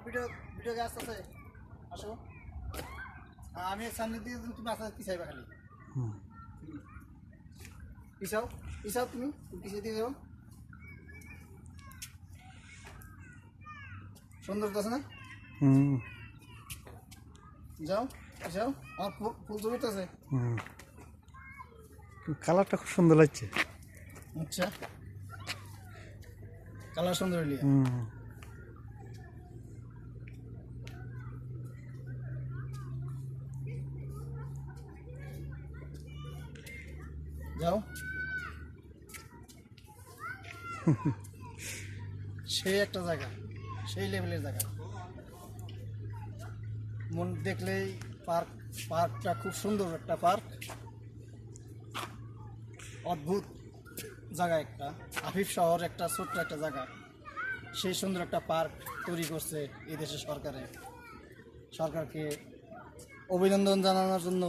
video video গাছ আছে আসো আমি সামনে দিয়ে তুমি আসা পিছাইবা খালি পিছাও পিছাও তুমি পিছিয়ে দিয়ে যাও সুন্দর আছে না যাও যাও আমার ফুল জমিতে আছে কালারটা খুব সুন্দর লাগছে আচ্ছা কালার সুন্দর হইলি যাও সেই একটা জায়গা সেই লেভেলের জায়গা মন দেখলেই পার্কটা খুব সুন্দর একটা পার্ক অদ্ভুত জায়গা একটা আফিফ শহর একটা ছোট্ট একটা জায়গা সেই সুন্দর একটা পার্ক তৈরি করছে এই দেশের সরকারকে অভিনন্দন জানানোর জন্য